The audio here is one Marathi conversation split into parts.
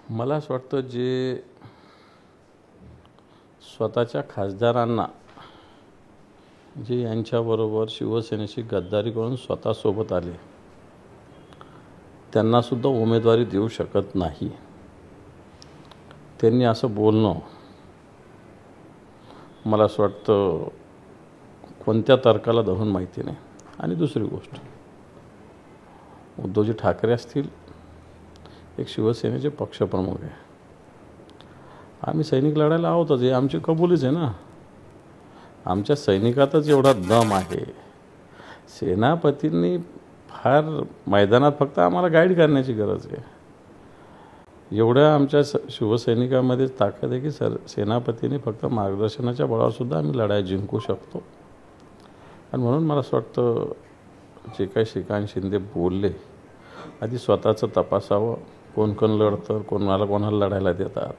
मला असं वाटतं जे स्वतःच्या खासदारांना जे यांच्याबरोबर शिवसेनेशी गद्दारी करून स्वतःसोबत आले त्यांनासुद्धा उमेदवारी देऊ शकत नाही. त्यांनी असं बोलणं मला असं वाटतं कोणत्या तर्काला धरून माहिती नाही. आणि दुसरी गोष्ट, उद्धवजी ठाकरे असतील, एक शिवसेनेचे पक्षप्रमुख आहे. आम्ही सैनिक लढायला आहोतच, हे आमची कबुलीच आहे ना. आमच्या सैनिकातच एवढा दम आहे. सेनापतींनी फार मैदानात फक्त आम्हाला गाईड करण्याची गरज आहे. एवढ्या आमच्या शिवसैनिकामध्ये ताकद आहे की सेनापतींनी फक्त मार्गदर्शनाच्या बळावरसुद्धा आम्ही लढाई जिंकू शकतो. आणि म्हणून मला असं वाटतं जे काही श्रीकांत शिंदे बोलले, आधी स्वतःचं तपासावं. कोण कोण लढतं, कोणाला लढायला देतात.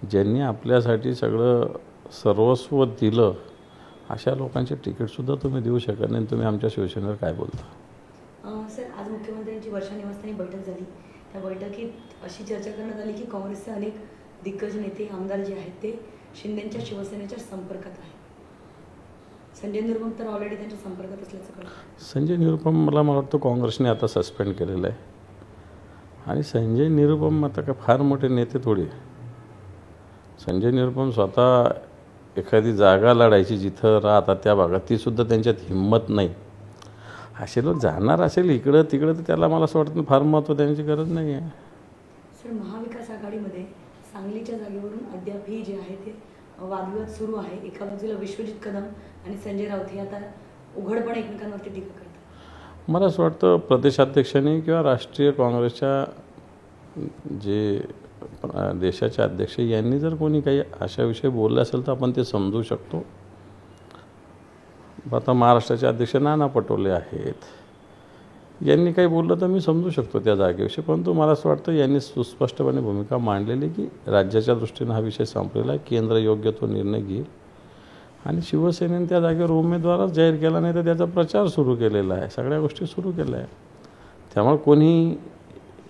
ज्यांनी आपल्यासाठी सगळं सर्वस्व दिलं अशा लोकांचे तिकीटसुद्धा तुम्ही देऊ शकत नाही. तुम्ही आमच्या शिवसेनेवर काय बोलता? सर, आज मुख्यमंत्र्यांची वर्षा निवासस्थानी बैठक झाली. त्या बैठकीत अशी चर्चा करण्यात आली की काँग्रेसचे अनेक दिग्गज नेते, आमदार जे आहेत ते शिंदेंच्या शिवसेनेच्या संपर्कात आहेत. संजय निरुपम तर ऑलरेडी त्यांच्या संपर्कात असल्याचं कळतं. संजय निरुपम मला वाटतं काँग्रेसने आता सस्पेंड केलेलं आहे. आणि संजय निरुपम आता काय फार मोठे नेते थोडी. संजय निरुपम स्वतः एखादी जागा लढायची जिथं राहतात त्या भागात, तीसुद्धा त्यांच्यात हिंमत नाही. असे लोक जाणार असेल इकडं तिकडं तर त्याला मला असं वाटतं फार महत्त्व देण्याची गरज नाही आहे. सर, महाविकास आघाडीमध्ये सांगलीच्या जागेवरून अद्यापही जे आहे ते वादविवाद सुरू आहे. एका बाजूला विश्वजित कदम आणि संजय राऊत हे आता उघडपणे एकमेकांवरती टीका करतात. मला असं वाटतं प्रदेशाध्यक्षांनी किंवा राष्ट्रीय काँग्रेसच्या जे देशाचे अध्यक्ष यांनी जर कोणी काही अशा विषयी बोलले असेल तर आपण ते समजू शकतो. आता महाराष्ट्राचे अध्यक्ष नाना पटोले आहेत, यांनी काही बोललं तर मी समजू शकतो त्या जागेविषयी. परंतु मला असं वाटतं यांनी सुस्पष्टपणे भूमिका मांडलेली की राज्याच्या दृष्टीनं हा विषय संपलेला आहे. केंद्र योग्य तो निर्णय घेईल. आणि शिवसेनेने त्या जागेवर उमेदवारच जाहीर केला नाही तर त्याचा प्रचार सुरू केलेला आहे, सगळ्या गोष्टी सुरू केल्या आहे. त्यामुळे कोणी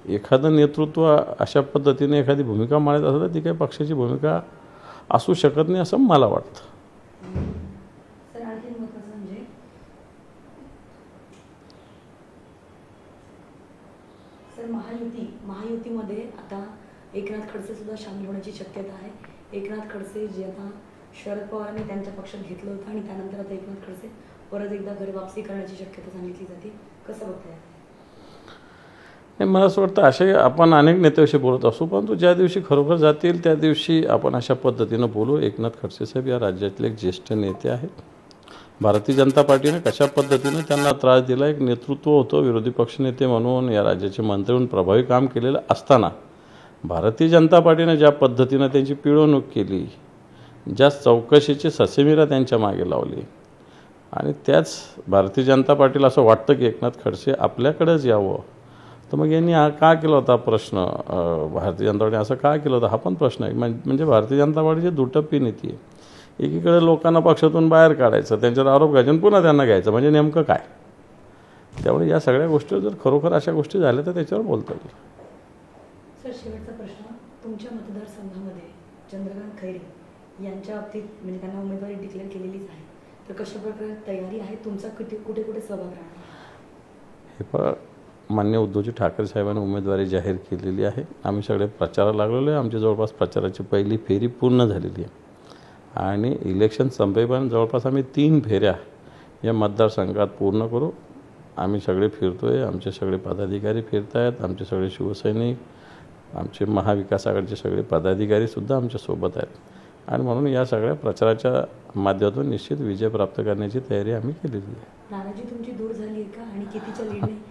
एखादं नेतृत्व अशा पद्धतीने एखादी भूमिका मांडत असेल तर ती काही पक्षाची भूमिका असू शकत नाही असं मला वाटतं. सर, आणखी महत्त्वाचं म्हणजे सर महायुतीमध्ये आता एकनाथ खडसे सुद्धा सामील होण्याची शक्यता आहे. एकनाथ खडसे जे आता शरद पवारांनी त्यांच्या पक्षात घेतलं होतं आणि त्यानंतर आता एकनाथ खडसे परत एकदा घरी वापसी करण्याची शक्यता सांगितली जाते. कसं बघताय? मला असं वाटतं असे आपण अनेक नेत्याविषयी बोलत असू, परंतु ज्या दिवशी खरोखर जातील त्या दिवशी आपण अशा पद्धतीनं बोलू. एकनाथ खडसे साहेब या राज्यातले एक ज्येष्ठ नेते आहेत. भारतीय जनता पार्टीने कशा पद्धतीनं त्यांना त्रास दिला, एक नेतृत्व होतं विरोधी पक्षनेते म्हणून, या राज्याचे मंत्री म्हणून प्रभावी काम केलेलं असताना भारतीय जनता पार्टीने ज्या पद्धतीनं त्यांची पिळवणूक केली, ज्या चौकशीची ससेमिरा त्यांच्या मागे लावली, आणि त्याच भारतीय जनता पार्टीला असं वाटतं की एकनाथ खडसे आपल्याकडेच यावं, तर मग यांनी हा का केला होता प्रश्न, भारतीय जनता पार्टीने असं का केलं होतं हा पण प्रश्न आहे. म्हणजे भारतीय जनता पार्टीची दुटप्पी नीती आहे. एकीकडे लोकांना पक्षातून बाहेर काढायचं, त्यांच्यावर आरोप घ्यायचे आणि पुन्हा त्यांना घ्यायचं, म्हणजे नेमकं काय. त्यामुळे या सगळ्या गोष्टी जर खरोखर अशा गोष्टी झाल्या तर त्याच्यावर बोलता येईल. सर, शेवटचा प्रश्न, तुमच्या मतदारसंघामध्ये चंद्रकांत खैरे यांच्या बाबतीत म्हणजे त्यांना उमेदवारी डिक्लेअर केलेलीच आहे, तर कशा प्रकारे तयारी आहे, तुमचा कुठे कुठे सहभाग राहणार? हे माननीय उद्धवजी ठाकरे साहेबांनी उमेदवारी जाहीर केलेली आहे. आम्ही सगळे प्रचाराला लागलेलो आहे. आमची जवळपास प्रचाराची पहिली फेरी पूर्ण झालेली आहे आणि इलेक्शन संपेपर्यंत जवळपास आम्ही 3 फेऱ्या या मतदारसंघात पूर्ण करू. आम्ही सगळे फिरतो आहे, आमचे सगळे पदाधिकारी फिरत आहेत, आमचे सगळे शिवसैनिक, आमचे महाविकास आघाडीचे सगळे पदाधिकारीसुद्धा आमच्यासोबत आहेत. आणि म्हणून या सगळ्या प्रचाराच्या माध्यमातून निश्चित विजय प्राप्त करण्याची तयारी आम्ही केलेली आहे. नाराजी तुमची दूर झाली आहे का आणि कितीच्या लीडने?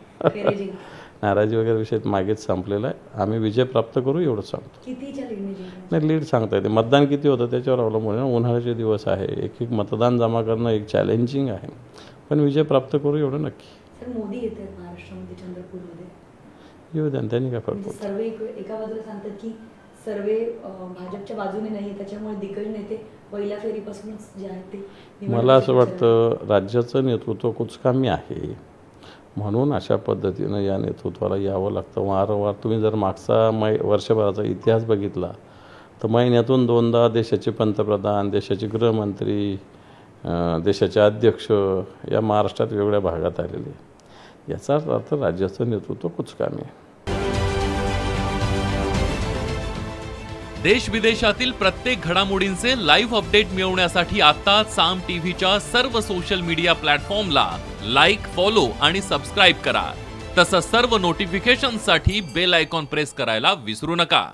नाराजी वगैरे विषय मागेच संपलेला आहे. आम्ही विजय प्राप्त करू एवढंच सांगतो. कितीच्या लीडने? नाही, लीड सांगता येते. मतदान किती होतं त्याच्यावर अवलंबून आहे. उन्हाळ्याचे दिवस आहे, एक मतदान जमा करणं एक चॅलेंजिंग आहे, पण विजय प्राप्त करू एवढं नक्की. सर, मोदी येत आहेत महाराष्ट्रामध्ये, चंद्रपूरमध्ये, येऊ द्या, त्यांनी काय फरक पडतो. सर्वे एका बाजूला सांगतात की सर्वे भाजपच्या बाजूने नाही, त्याच्यामुळे दिग्गज नेते पहिल्या फेरीपासूनच जे आहेत ते. मला असं वाटतं राज्याचं नेतृत्व कुचकामी आहे. म्हणून अशा पद्धतीनं या नेतृत्वाला यावं लागतं. वारंवार तुम्ही जर मागचा वर्षभराचा इतिहास बघितला तर महिन्यातून 2दा देशाचे पंतप्रधान, देशाचे गृहमंत्री, देशाचे अध्यक्ष या महाराष्ट्रात वेगवेगळ्या भागात आलेले. याचा अर्थ राज्याचं नेतृत्व कुचकामी आहे. देश विदेशातील प्रत्येक घडामोडींचे लाईव्ह अपडेट मिळवण्यासाठी आता साम टीव्हीच्या सर्व सोशल मीडिया प्लॅटफॉर्मला लाईक, फॉलो आणि सबस्क्राईब करा. तसंच सर्व नोटिफिकेशनसाठी बेल आयकॉन प्रेस करायला विसरू नका.